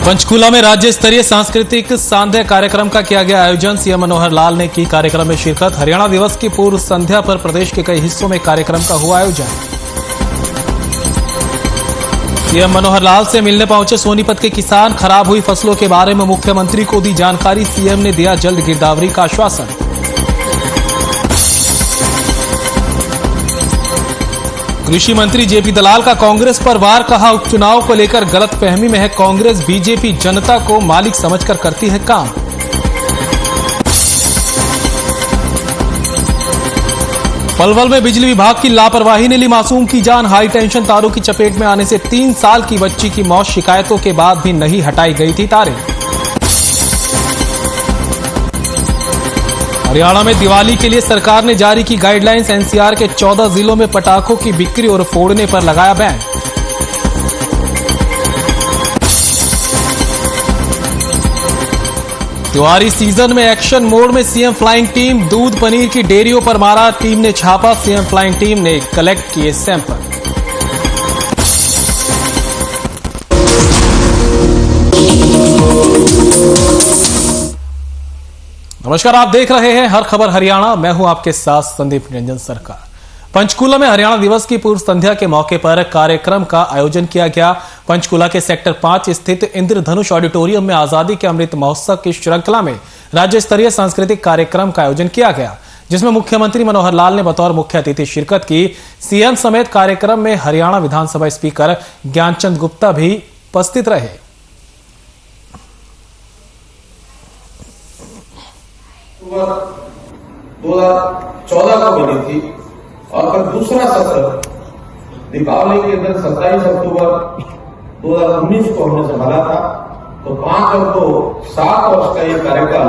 पंचकूला में राज्य स्तरीय सांस्कृतिक सांध्य कार्यक्रम का किया गया आयोजन। सीएम मनोहर लाल ने की कार्यक्रम में शिरकत। हरियाणा दिवस की पूर्व संध्या पर प्रदेश के कई हिस्सों में कार्यक्रम का हुआ आयोजन। सीएम मनोहर लाल से मिलने पहुंचे सोनीपत के किसान। खराब हुई फसलों के बारे में मुख्यमंत्री को दी जानकारी। सीएम ने दिया जल्द गिरदावरी का आश्वासन। कृषि मंत्री जेपी दलाल का कांग्रेस पर वार। कहा, उपचुनाव को लेकर गलतफहमी में है कांग्रेस। बीजेपी जनता को मालिक समझकर करती है काम। पलवल में बिजली विभाग की लापरवाही ने ली मासूम की जान। हाई टेंशन तारों की चपेट में आने से 3 साल की बच्ची की मौत। शिकायतों के बाद भी नहीं हटाई गई थी तारें। हरियाणा में दिवाली के लिए सरकार ने जारी की गाइडलाइंस। एनसीआर के 14 जिलों में पटाखों की बिक्री और फोड़ने पर लगाया बैन। त्योहारी सीजन में एक्शन मोड में सीएम फ्लाइंग टीम। दूध पनीर की डेयरियों पर मारा टीम ने छापा। सीएम फ्लाइंग टीम ने कलेक्ट किए सैंपल। नमस्कार, आप देख रहे हैं हर खबर हरियाणा। मैं हूं आपके साथ संदीप निरंजन सरकार। पंचकूला में हरियाणा दिवस की पूर्व संध्या के मौके पर कार्यक्रम का आयोजन किया गया। पंचकूला के सेक्टर 5 स्थित इंद्रधनुष ऑडिटोरियम में आजादी के अमृत महोत्सव की श्रृंखला में राज्य स्तरीय सांस्कृतिक कार्यक्रम का आयोजन किया गया, जिसमें मुख्यमंत्री मनोहर लाल ने बतौर मुख्य अतिथि शिरकत की। सीएम समेत कार्यक्रम में हरियाणा विधानसभा स्पीकर ज्ञानचंद गुप्ता भी उपस्थित रहे। 2014 को बनी थी और फिर दूसरा सत्र दीपावली के दिन 27 अक्टूबर 2019 को हमने संभाला था। तो 5 और 2 7 वर्ष का ये कार्यकाल,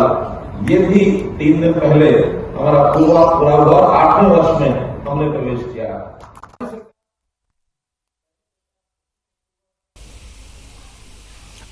ये भी 3 दिन पहले हमारा पूरा हुआ। 8वें वर्ष में हमने प्रवेश किया।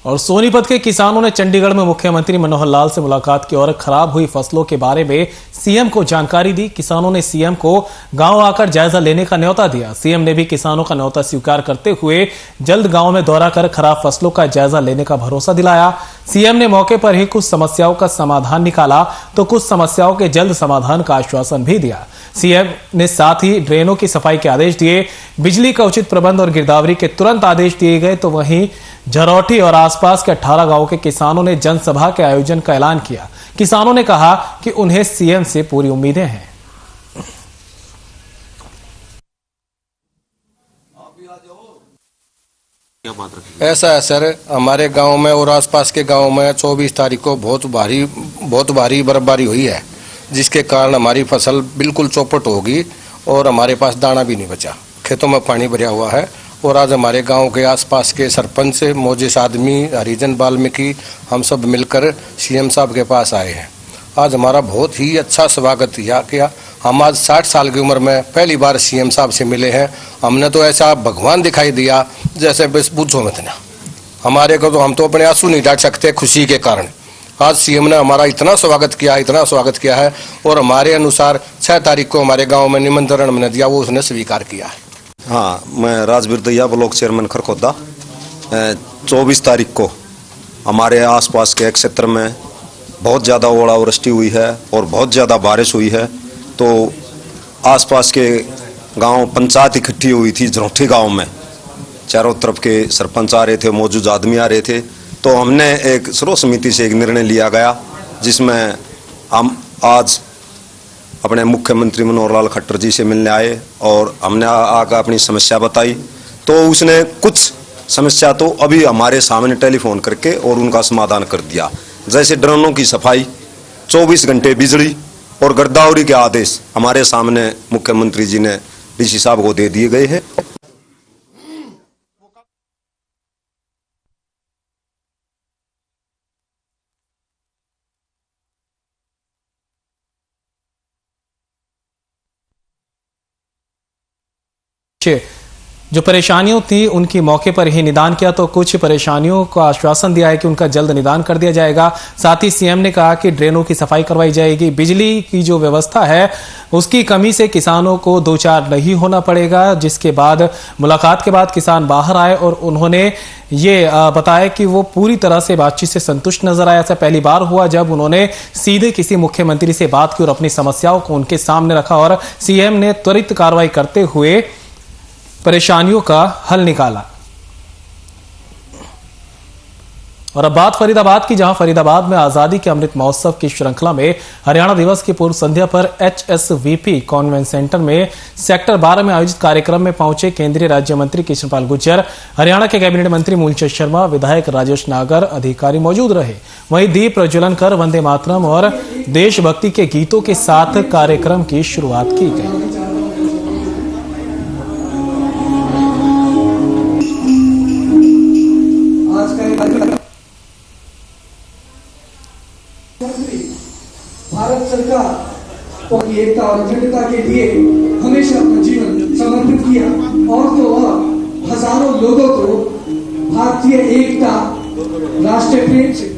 और सोनीपत के किसानों ने चंडीगढ़ में मुख्यमंत्री मनोहर लाल से मुलाकात की और खराब हुई फसलों के बारे में सीएम को जानकारी दी। किसानों ने सीएम को गांव आकर जायजा लेने का न्योता दिया। सीएम ने भी किसानों का न्योता स्वीकार करते हुए जल्द गांव में दौरा कर खराब फसलों का जायजा लेने का भरोसा दिलाया। सीएम ने मौके पर ही कुछ समस्याओं का समाधान निकाला तो कुछ समस्याओं के जल्द समाधान का आश्वासन भी दिया। सीएम ने साथ ही ड्रेनों की सफाई के आदेश दिए। बिजली का उचित प्रबंध और गिरदावरी के तुरंत आदेश दिए गए। तो वहीं झरोटी और आसपास के 18 गांवों के किसानों ने जनसभा के आयोजन का ऐलान किया। किसानों ने कहा कि उन्हें सीएम से पूरी उम्मीदें हैं। ऐसा है सर, हमारे गांव में और आसपास के गांव में 24 तारीख को बहुत भारी बर्फबारी हुई है, जिसके कारण हमारी फसल बिल्कुल चौपट होगी और हमारे पास दाना भी नहीं बचा। खेतों में पानी भरा हुआ है। और आज हमारे गांव के आसपास के सरपंच, मौजूद आदमी, हरिजन, वाल्मीकि, हम सब मिलकर सीएम साहब के पास आए हैं। आज हमारा बहुत ही अच्छा स्वागत किया। हम आज 60 साल की उम्र में पहली बार सीएम साहब से मिले हैं। हमने तो ऐसा भगवान दिखाई दिया जैसे बस पूछो मत ना। हमारे को तो हम तो अपने आंसू नहीं डांट सकते खुशी के कारण। आज सीएम ने हमारा इतना स्वागत किया है और हमारे अनुसार 6 तारीख को हमारे गाँव में निमंत्रण हमने दिया, वो उसने स्वीकार किया है। हाँ, मैं राजवीर दैया, ब्लॉक चेयरमैन खरखोदा। 24 तारीख को हमारे आसपास के क्षेत्र में बहुत ज़्यादा ओलावृष्टि हुई है और बहुत ज़्यादा बारिश हुई है। तो आसपास के गांव पंचायत इकट्ठी हुई थी झरोठी गांव में। चारों तरफ के सरपंच आ रहे थे, मौजूद आदमी आ रहे थे। तो हमने एक सर्व समिति से एक निर्णय लिया गया, जिसमें हम आज अपने मुख्यमंत्री मनोहर लाल खट्टर जी से मिलने आए और हमने आकर अपनी समस्या बताई। तो उसने कुछ समस्या तो अभी हमारे सामने टेलीफोन करके और उनका समाधान कर दिया। जैसे ड्रोनों की सफाई, 24 घंटे बिजली और गिरदावरी के आदेश हमारे सामने मुख्यमंत्री जी ने डीसी साहब को दे दिए गए हैं। जो परेशानियों थी उनकी मौके पर ही निदान किया, तो कुछ परेशानियों का आश्वासन दिया है कि उनका जल्द निदान कर दिया जाएगा। साथ ही सीएम ने कहा कि ड्रेनों की सफाई करवाई जाएगी। बिजली की जो व्यवस्था है उसकी कमी से किसानों को दो चार नहीं होना पड़ेगा। जिसके बाद मुलाकात के बाद किसान बाहर आए और उन्होंने ये बताया कि वो पूरी तरह से बातचीत से संतुष्ट नजर आया। ऐसा पहली बार हुआ जब उन्होंने सीधे किसी मुख्यमंत्री से बात की और अपनी समस्याओं को उनके सामने रखा और सीएम ने त्वरित कार्रवाई करते हुए परेशानियों का हल निकाला। और अब बात फरीदाबाद की, जहां फरीदाबाद में आजादी के अमृत महोत्सव की श्रृंखला में हरियाणा दिवस की पूर्व संध्या पर HSVP कॉन्वेंट सेंटर में सेक्टर 12 में आयोजित कार्यक्रम में पहुंचे केंद्रीय राज्य मंत्री कृष्णपाल गुर्जर, हरियाणा के कैबिनेट मंत्री मूलचंद शर्मा, विधायक राजेश नागर, अधिकारी मौजूद रहे। वहीं दीप प्रज्वलन कर वंदे मातरम और देशभक्ति के गीतों के साथ कार्यक्रम की शुरुआत की गई। भारत सरकार को एकता और अखंडता के लिए हमेशा अपना जीवन समर्पित किया और तो वह हजारों लोगों को भारतीय एकता, राष्ट्रीय प्रेम से।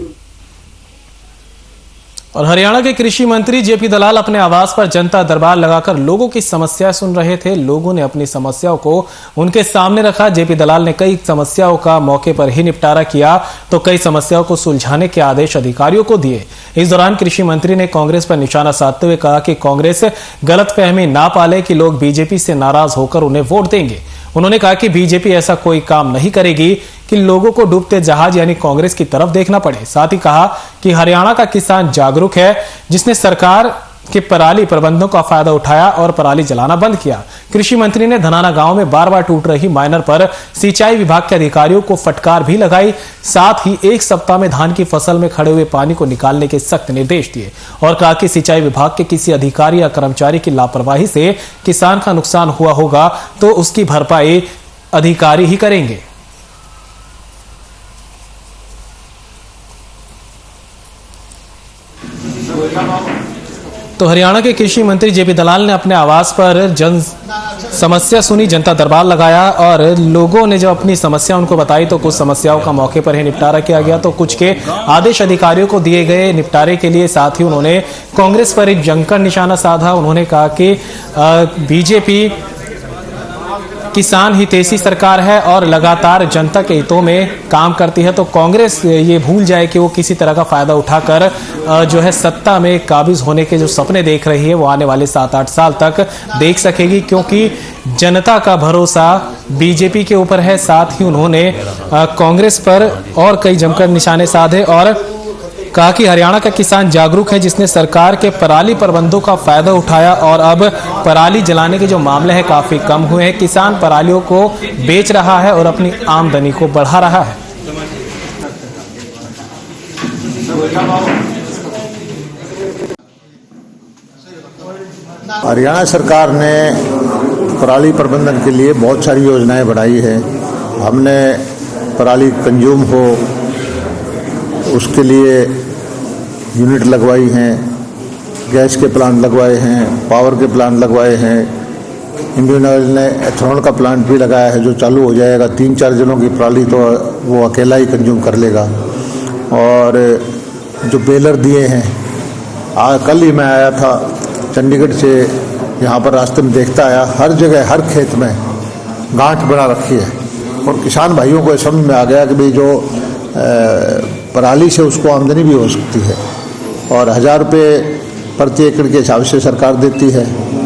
और हरियाणा के कृषि मंत्री जेपी दलाल अपने आवास पर जनता दरबार लगाकर लोगों की समस्याएं सुन रहे थे। लोगों ने अपनी समस्याओं को उनके सामने रखा। जेपी दलाल ने कई समस्याओं का मौके पर ही निपटारा किया तो कई समस्याओं को सुलझाने के आदेश अधिकारियों को दिए। इस दौरान कृषि मंत्री ने कांग्रेस पर निशाना साधते हुए कहा कि कांग्रेस गलतफहमी ना पाले कि लोग बीजेपी से नाराज होकर उन्हें वोट देंगे। उन्होंने कहा कि बीजेपी ऐसा कोई काम नहीं करेगी कि लोगों को डूबते जहाज यानी कांग्रेस की तरफ देखना पड़े। साथ ही कहा कि हरियाणा का किसान जागरूक है, जिसने सरकार के पराली प्रबंधों का फायदा उठाया और पराली जलाना बंद किया। कृषि मंत्री ने धनाना गांव में बार बार टूट रही माइनर पर सिंचाई विभाग के अधिकारियों को फटकार भी लगाई। साथ ही एक सप्ताह में धान की फसल में खड़े हुए पानी को निकालने के सख्त निर्देश दिए और कहा कि सिंचाई विभाग के किसी अधिकारी या कर्मचारी की लापरवाही से किसान का नुकसान हुआ होगा तो उसकी भरपाई अधिकारी ही करेंगे। तो हरियाणा के कृषि मंत्री जेपी दलाल ने अपने आवास पर जन समस्या सुनी, जनता दरबार लगाया और लोगों ने जब अपनी समस्या उनको बताई तो कुछ समस्याओं का मौके पर ही निपटारा किया गया तो कुछ के आदेश अधिकारियों को दिए गए निपटारे के लिए। साथ ही उन्होंने कांग्रेस पर एक जमकर निशाना साधा। उन्होंने कहा कि बीजेपी किसान हितैषी सरकार है और लगातार जनता के हितों में काम करती है, तो कांग्रेस ये भूल जाए कि वो किसी तरह का फायदा उठाकर जो है सत्ता में काबिज होने के जो सपने देख रही है वो आने वाले 7-8 साल तक देख सकेगी, क्योंकि जनता का भरोसा बीजेपी के ऊपर है। साथ ही उन्होंने कांग्रेस पर और कई जमकर निशाने साधे और कहा कि हरियाणा का किसान जागरूक है, जिसने सरकार के पराली प्रबंधों का फायदा उठाया और अब पराली जलाने के जो मामले हैं काफी कम हुए हैं। किसान परालियों को बेच रहा है और अपनी आमदनी को बढ़ा रहा है। हरियाणा सरकार ने पराली प्रबंधन के लिए बहुत सारी योजनाएं बनाई है। हमने पराली कंज्यूम हो उसके लिए यूनिट लगवाई हैं, गैस के प्लांट लगवाए हैं, पावर के प्लांट लगवाए हैं। इंडियन ऑयल ने एथेनॉल का प्लांट भी लगाया है जो चालू हो जाएगा। 3-4 जनों की पराली तो वो अकेला ही कंज्यूम कर लेगा। और जो बेलर दिए हैं, कल ही मैं आया था चंडीगढ़ से, यहाँ पर रास्ते में देखता आया हर जगह हर खेत में गांठ बना रखी है और किसान भाइयों को समझ में आ गया कि भाई जो पराली से उसको आमदनी भी हो सकती है और 1000 रुपये प्रति एकड़ के हिसाब से सरकार देती है।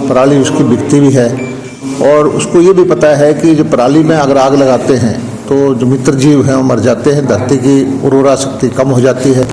पराली उसकी बिकती भी है और उसको ये भी पता है कि जो पराली में अगर आग लगाते हैं तो जो मित्र जीव हैं वो मर जाते हैं, धरती की उर्वरा शक्ति कम हो जाती है।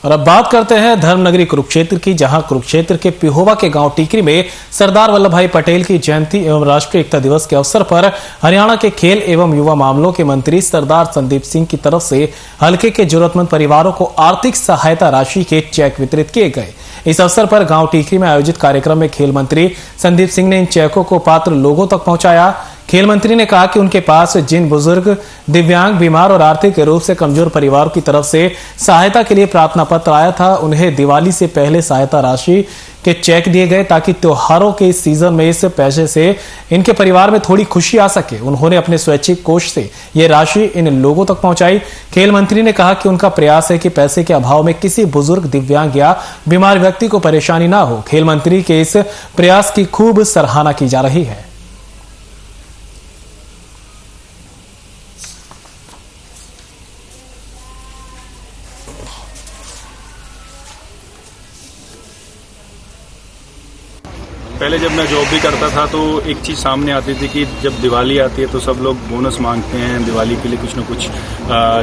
और अब बात करते हैं धर्मनगरी कुरुक्षेत्र की, जहां कुरुक्षेत्र के पिहोवा के गांव टीकरी में सरदार वल्लभ भाई पटेल की जयंती एवं राष्ट्रीय एकता दिवस के अवसर पर हरियाणा के खेल एवं युवा मामलों के मंत्री सरदार संदीप सिंह की तरफ से हलके के जरूरतमंद परिवारों को आर्थिक सहायता राशि के चेक वितरित किए गए। इस अवसर पर गांव टीकरी में आयोजित कार्यक्रम में खेल मंत्री संदीप सिंह ने इन चेकों को पात्र लोगों तक पहुंचाया। खेल मंत्री ने कहा कि उनके पास जिन बुजुर्ग, दिव्यांग, बीमार और आर्थिक रूप से कमजोर परिवारों की तरफ से सहायता के लिए प्रार्थना पत्र आया था, उन्हें दिवाली से पहले सहायता राशि के चेक दिए गए ताकि त्योहारों के इस सीजन में इस पैसे से इनके परिवार में थोड़ी खुशी आ सके। उन्होंने अपने स्वैच्छिक कोष से ये राशि इन लोगों तक पहुंचाई। खेल मंत्री ने कहा कि उनका प्रयास है कि पैसे के अभाव में किसी बुजुर्ग, दिव्यांग या बीमार व्यक्ति को परेशानी ना हो। खेल मंत्री के इस प्रयास की खूब सराहना की जा रही है। पहले जब मैं जॉब भी करता था तो एक चीज़ सामने आती थी कि जब दिवाली आती है तो सब लोग बोनस मांगते हैं। दिवाली के लिए कुछ न कुछ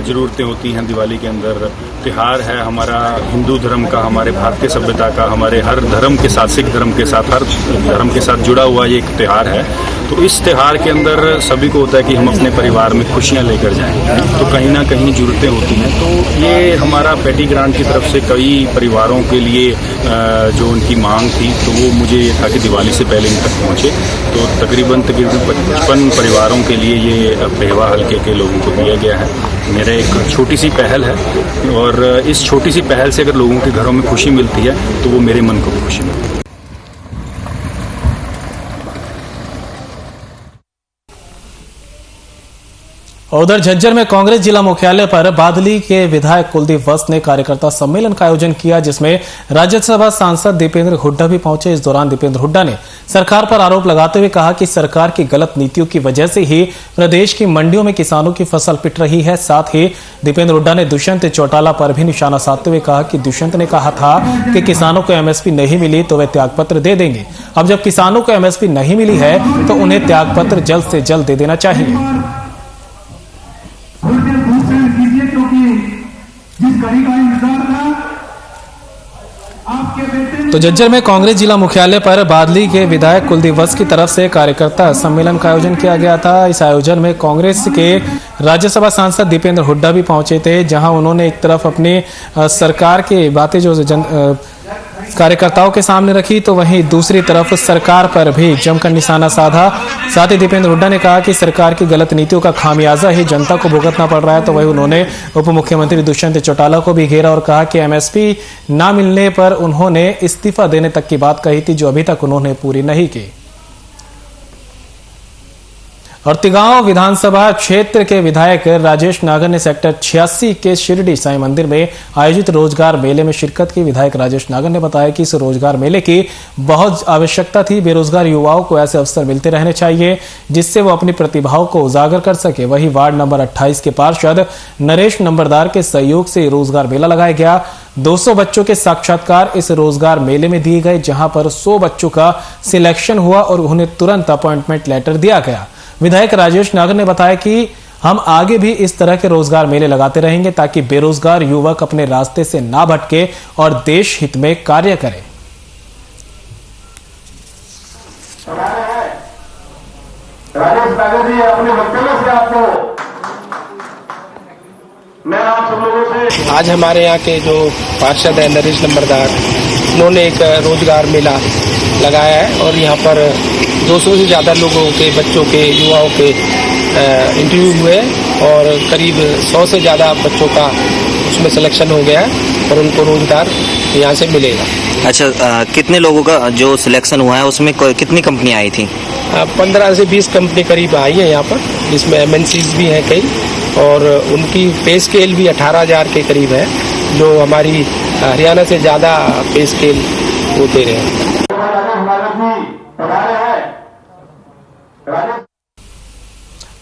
ज़रूरतें होती हैं। दिवाली के अंदर त्यौहार है हमारा हिंदू धर्म का, हमारे भारतीय सभ्यता का, हमारे हर धर्म के साथ, सिख धर्म के साथ, हर धर्म के साथ जुड़ा हुआ ये एक त्यौहार है। तो इस त्यौहार के अंदर सभी को होता है कि हम अपने परिवार में खुशियाँ लेकर जाएं, तो कहीं ना कहीं ज़रूरतें होती हैं। तो ये हमारा पेटी ग्रांट की तरफ से कई परिवारों के लिए जो उनकी मांग थी तो वो मुझे ये था कि दिवाली से पहले इन तक पहुँचे। तो तकरीबन 55 परिवारों के लिए ये पेहवा हल्के के लोगों को दिया गया है। मेरा एक छोटी सी पहल है और इस छोटी सी पहल से अगर लोगों के घरों में खुशी मिलती है तो वो मेरे मन को भी खुशी मिलती है। और उधर झज्जर में कांग्रेस जिला मुख्यालय पर बादली के विधायक कुलदीप वस्त ने कार्यकर्ता सम्मेलन का आयोजन किया, जिसमें राज्यसभा सांसद दीपेंद्र हुड्डा भी पहुंचे। इस दौरान दीपेंद्र हुड्डा ने सरकार पर आरोप लगाते हुए कहा कि सरकार की गलत नीतियों की वजह से ही प्रदेश की मंडियों में किसानों की फसल पिट रही है। साथ ही दीपेंद्र हुड्डा ने दुष्यंत चौटाला पर भी निशाना साधते हुए कहा कि दुष्यंत ने कहा था कि किसानों को एमएसपी नहीं मिली तो वे त्यागपत्र दे देंगे। अब जब किसानों को एमएसपी नहीं मिली है तो उन्हें त्यागपत्र जल्द से जल्द दे देना चाहिए। तो झज्जर में कांग्रेस जिला मुख्यालय पर बादली के विधायक कुलदीप वस्त की तरफ से कार्यकर्ता सम्मेलन का आयोजन किया गया था। इस आयोजन में कांग्रेस के राज्यसभा सांसद दीपेंद्र हुड्डा भी पहुंचे थे, जहां उन्होंने एक तरफ अपनी सरकार की बातें जो कार्यकर्ताओं के सामने रखी, तो वहीं दूसरी तरफ सरकार पर भी जमकर निशाना साधा। साथ ही दीपेंद्र हुड्डा ने कहा कि सरकार की गलत नीतियों का खामियाजा ही जनता को भुगतना पड़ रहा है। तो वहीं उन्होंने उप मुख्यमंत्री दुष्यंत चौटाला को भी घेरा और कहा कि एमएसपी ना मिलने पर उन्होंने इस्तीफा देने तक की बात कही थी, जो अभी तक उन्होंने पूरी नहीं की। और तिगांव विधानसभा क्षेत्र के विधायक राजेश नागर ने सेक्टर 86 के शिरडी साईं मंदिर में आयोजित रोजगार मेले में शिरकत की। विधायक राजेश नागर ने बताया कि इस रोजगार मेले की बहुत आवश्यकता थी। बेरोजगार युवाओं को ऐसे अवसर मिलते रहने चाहिए जिससे वो अपनी प्रतिभाओं को उजागर कर सके। वहीं वार्ड नंबर 28 के पार्षद नरेश नंबरदार के सहयोग से रोजगार मेला लगाया गया। 200 बच्चों के साक्षात्कार इस रोजगार मेले में दिए गए, जहां पर 100 बच्चों का सिलेक्शन हुआ और उन्हें तुरंत अपॉइंटमेंट लेटर दिया गया। विधायक राजेश नागर ने बताया कि हम आगे भी इस तरह के रोजगार मेले लगाते रहेंगे ताकि बेरोजगार युवक अपने रास्ते से ना भटके और देश हित में कार्य करें। राजेश नागर जी, अपने वक्तव्य से आपको मैं आप सब लोगों से आज हमारे यहाँ के जो पार्षद है नरेश नंबरदार, उन्होंने एक रोजगार मेला लगाया है और यहाँ पर 200 से ज़्यादा लोगों के, बच्चों के, युवाओं के इंटरव्यू हुए और करीब 100 से ज़्यादा बच्चों का उसमें सिलेक्शन हो गया है और उनको रोजगार यहाँ से मिलेगा। अच्छा, कितने लोगों का जो सिलेक्शन हुआ है उसमें कितनी कंपनियां आई थी? 15 से 20 कंपनी करीब आई है यहाँ पर, जिसमें MNCs भी हैं कई, और उनकी पे स्केल भी 18,000 के करीब है, जो हमारी हरियाणा से ज़्यादा पे स्केल वो दे रहे हैं।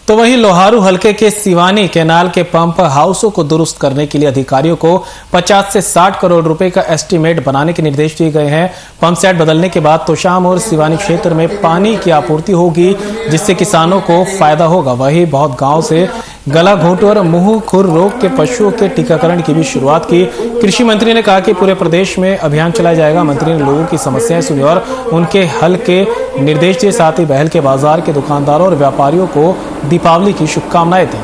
तो वहीं लोहारू हलके के सिवानी कैनाल के पंप हाउसों को दुरुस्त करने के लिए अधिकारियों को 50 से 60 करोड़ रुपए का एस्टीमेट बनाने के निर्देश दिए गए हैं। पंप सेट बदलने के बाद तोशाम और सिवानी क्षेत्र में पानी की आपूर्ति होगी, जिससे किसानों को फायदा होगा। वहीं बहुत गांव से गला घोंटू और मुंह खुर रोग के पशुओं के टीकाकरण की भी शुरुआत की। कृषि मंत्री ने कहा कि पूरे प्रदेश में अभियान चलाया जाएगा। मंत्री ने लोगों की समस्याएं सुनी और उनके हल के निर्देश दिए। साथ ही बहल के बाजार के दुकानदारों और व्यापारियों को दीपावली की शुभकामनाएं दी।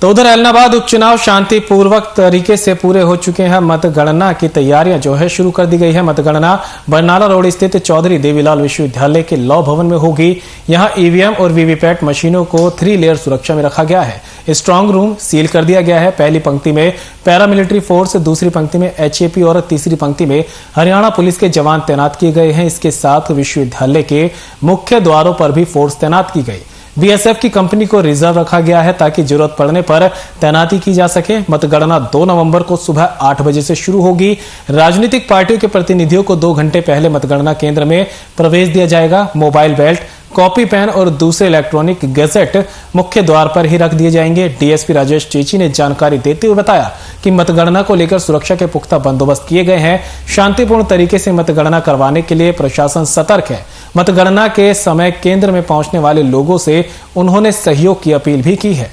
तो उधर ऐलनाबाद उपचुनाव शांतिपूर्वक तरीके से पूरे हो चुके हैं। मतगणना की तैयारियां जो है शुरू कर दी गई है। मतगणना बरनाला रोड स्थित चौधरी देवीलाल विश्वविद्यालय के लॉ भवन में होगी। यहां ईवीएम और वीवीपैट मशीनों को 3 लेयर सुरक्षा में रखा गया है। स्ट्रांग रूम सील कर दिया गया है। पहली पंक्ति में पैरामिलिट्री फोर्स, दूसरी पंक्ति में एचएपी और तीसरी पंक्ति में हरियाणा पुलिस के जवान तैनात किए गए हैं। इसके साथ विश्वविद्यालय के मुख्य द्वारों पर भी फोर्स तैनात की गई। बीएसएफ की कंपनी को रिजर्व रखा गया है ताकि जरूरत पड़ने पर तैनाती की जा सके। मतगणना 2 नवंबर को सुबह 8 बजे से शुरू होगी। राजनीतिक पार्टियों के प्रतिनिधियों को 2 घंटे पहले मतगणना केंद्र में प्रवेश दिया जाएगा। मोबाइल बेल्ट, कॉपी पेन और दूसरे इलेक्ट्रॉनिक गैजेट मुख्य द्वार पर ही रख दिए जाएंगे। डीएसपी राजेश चेची ने जानकारी देते हुए बताया कि मतगणना को लेकर सुरक्षा के पुख्ता बंदोबस्त किए गए हैं। शांतिपूर्ण तरीके से मतगणना करवाने के लिए प्रशासन सतर्क है। मतगणना के समय केंद्र में पहुंचने वाले लोगों से उन्होंने सहयोग की अपील भी की है।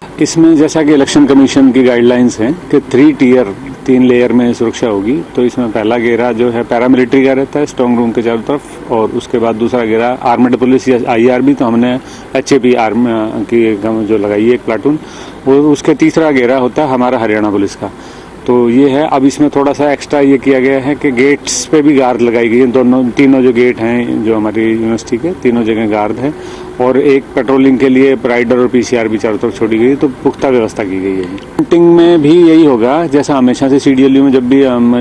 इसमें जैसा कि इलेक्शन कमीशन की गाइडलाइंस हैं कि 3 लेयर में सुरक्षा होगी। तो इसमें पहला घेरा जो है पैरामिलिट्री का रहता है स्ट्रांग रूम के चारों तरफ, और उसके बाद दूसरा घेरा आर्मेड पुलिस या आईआरबी, तो हमने एचएपी आर्मी की जो लगाई है एक प्लाटून, और उसके तीसरा घेरा होता है हमारा हरियाणा पुलिस का। तो ये है। अब इसमें थोड़ा सा एक्स्ट्रा ये किया गया है कि गेट्स पे भी गार्ड लगाई गई है। तीनों जो गेट हैं जो हमारी यूनिवर्सिटी के, तीनों जगह गार्ड है, और एक पेट्रोलिंग के लिए राइडर और पीसीआर भी चारों तरफ छोड़ी गई। तो पुख्ता व्यवस्था की गई है। काउंटिंग में भी यही होगा जैसा हमेशा से सीडीएलयू में जब भी हम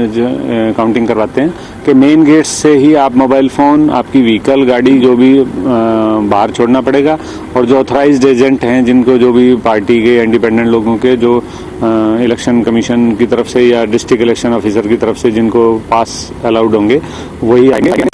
काउंटिंग करवाते हैं कि मेन गेट से ही आप मोबाइल फोन, आपकी व्हीकल, गाड़ी जो भी बाहर छोड़ना पड़ेगा, और जो ऑथराइज्ड एजेंट हैं जिनको जो भी पार्टी के इंडिपेंडेंट लोगों के जो इलेक्शन कमीशन की तरफ से या डिस्ट्रिक्ट इलेक्शन ऑफिसर की तरफ से जिनको पास अलाउड होंगे वही आएंगे।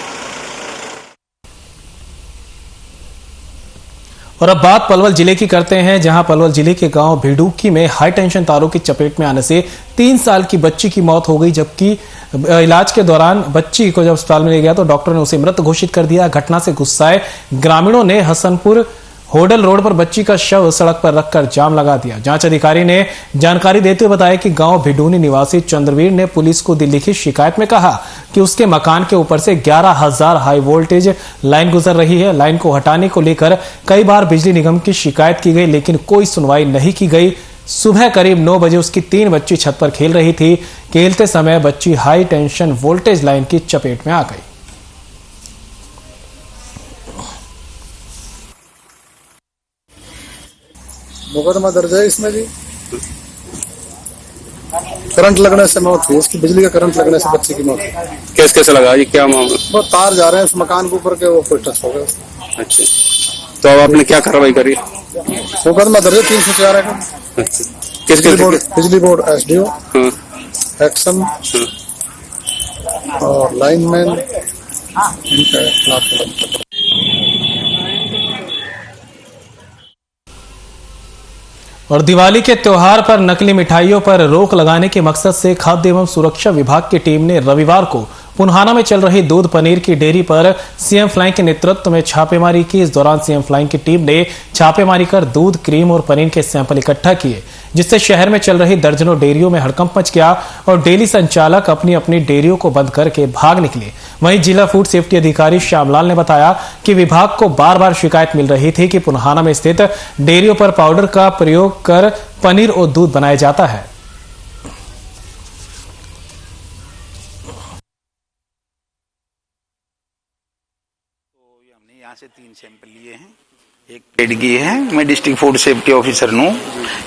और अब बात पलवल जिले की करते हैं, जहां पलवल जिले के गांव भिडूकी में हाई टेंशन तारों की चपेट में आने से 3 साल की बच्ची की मौत हो गई। जबकि इलाज के दौरान बच्ची को जब अस्पताल में ले गया तो डॉक्टर ने उसे मृत घोषित कर दिया। घटना से गुस्साए ग्रामीणों ने हसनपुर होडल रोड पर बच्ची का शव सड़क पर रखकर जाम लगा दिया। जांच अधिकारी ने जानकारी देते हुए बताया कि गांव भिडूनी निवासी चंद्रवीर ने पुलिस को दी लिखित शिकायत में कहा कि उसके मकान के ऊपर से 11,000 हाई वोल्टेज लाइन गुजर रही है। लाइन को हटाने को लेकर कई बार बिजली निगम की शिकायत की गई, लेकिन कोई सुनवाई नहीं की गई। सुबह करीब 9 बजे उसकी 3 बच्ची छत पर खेल रही थी। खेलते समय बच्ची हाई टेंशन वोल्टेज लाइन की चपेट में आ गई। मुकदमा दर्ज है इसमें जी। करंट लगने से मौत हुई, इसकी बिजली का करंट लगने से बच्चे की मौत हुई। कैसे लगा ये, क्या मामला? वो तार जा रहे हैं उस मकान के ऊपर के, वो कोई टच हो गया। अच्छा, तो अब आपने क्या कार्रवाई करी? मुकदमा दर्ज है 304 है। अच्छा, बिजली बोर्ड एसडीओ एक्शन और लाइनमैन इनके खिलाफ। और दिवाली के त्योहार पर नकली मिठाइयों पर रोक लगाने के मकसद से खाद्य एवं सुरक्षा विभाग की टीम ने रविवार को पुन्हाना में चल रही दूध पनीर की डेयरी पर सीएम फ्लाइंग के नेतृत्व में छापेमारी की। इस दौरान सीएम फ्लाइंग की टीम ने छापेमारी कर दूध, क्रीम और पनीर के सैंपल इकट्ठा किए, जिससे शहर में चल रही दर्जनों डेयरियों में हड़कंप मच गया और डेयरी संचालक अपनी अपनी डेयरियों को बंद करके भाग निकले। वहीं जिला फूड सेफ्टी अधिकारी श्यामलाल ने बताया कि विभाग को बार बार शिकायत मिल रही थी कि पुन्हाना में स्थित डेयरियों पर पाउडर का प्रयोग कर पनीर और दूध बनाया जाता है। यहाँ से 3 सैंपल लिए हैं, एक पेडगी है। मैं डिस्ट्रिक्ट फूड सेफ्टी ऑफिसर हूँ,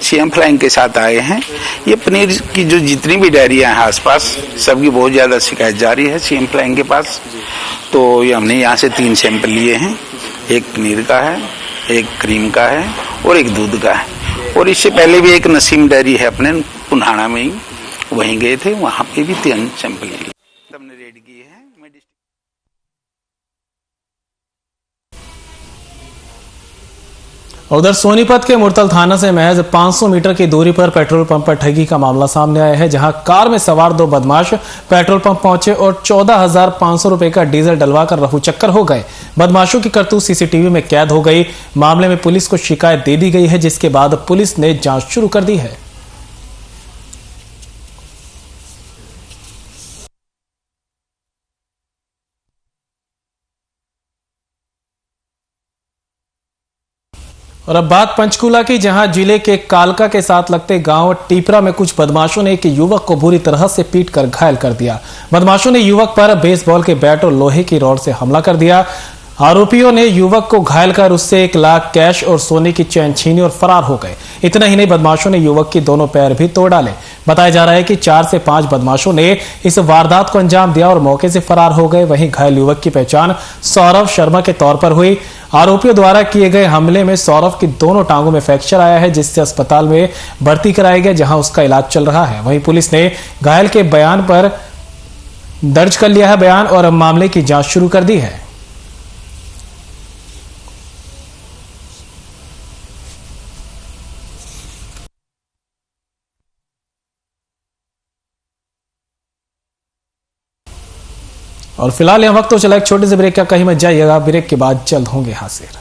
सीएम फ्लाइंग के साथ आए हैं। ये पनीर की जो जितनी भी डेयरियां हैं आसपास, सबकी बहुत ज्यादा शिकायत जारी है सीएम फ्लाइंग के पास। तो ये हमने यहाँ से 3 सैंपल लिए हैं, एक पनीर का है, एक क्रीम का है और एक दूध का है। और इससे पहले भी एक नसीम डेयरी है अपने पुन्हाना में ही, वहीं गए थे, वहां पे भी 3 सैंपल लिए, सबने रेड किए हैं। उधर सोनीपत के मुरतल थाना से महज 500 मीटर की दूरी पर पेट्रोल पंप पर ठगी का मामला सामने आया है, जहां कार में सवार 2 बदमाश पेट्रोल पंप पहुंचे और 14,500 रुपए का डीजल डलवाकर रफू चक्कर हो गए। बदमाशों की करतूत सीसीटीवी में कैद हो गई। मामले में पुलिस को शिकायत दे दी गई है, जिसके बाद पुलिस ने जांच शुरू कर दी है। और अब बात पंचकूला की, जहां जिले के कालका के साथ लगते गांव टीपरा में कुछ बदमाशों ने एक युवक को बुरी तरह से पीटकर घायल कर दिया। बदमाशों ने युवक पर बेसबॉल के बैट और लोहे की रॉड से हमला कर दिया। आरोपियों ने युवक को घायल कर उससे 1 लाख कैश और सोने की चैन छीनी और फरार हो गए। इतना ही नहीं, बदमाशों ने युवक की दोनों पैर भी तोड़ डाले। बताया जा रहा है कि 4 से 5 बदमाशों ने इस वारदात को अंजाम दिया और मौके से फरार हो गए। वहीं घायल युवक की पहचान सौरभ शर्मा के तौर पर हुई। आरोपियों द्वारा किए गए हमले में सौरभ की दोनों टांगों में फ्रैक्चर आया है, जिससे अस्पताल में भर्ती कराया गया, जहां उसका इलाज चल रहा है। वहीं पुलिस ने घायल के बयान पर दर्ज कर लिया है बयान और मामले की जांच शुरू कर दी है। और फिलहाल यह वक्त तो चला एक छोटे से ब्रेक का, कहीं मत जाइएगा। ब्रेक के बाद जल्द होंगे हाजिर।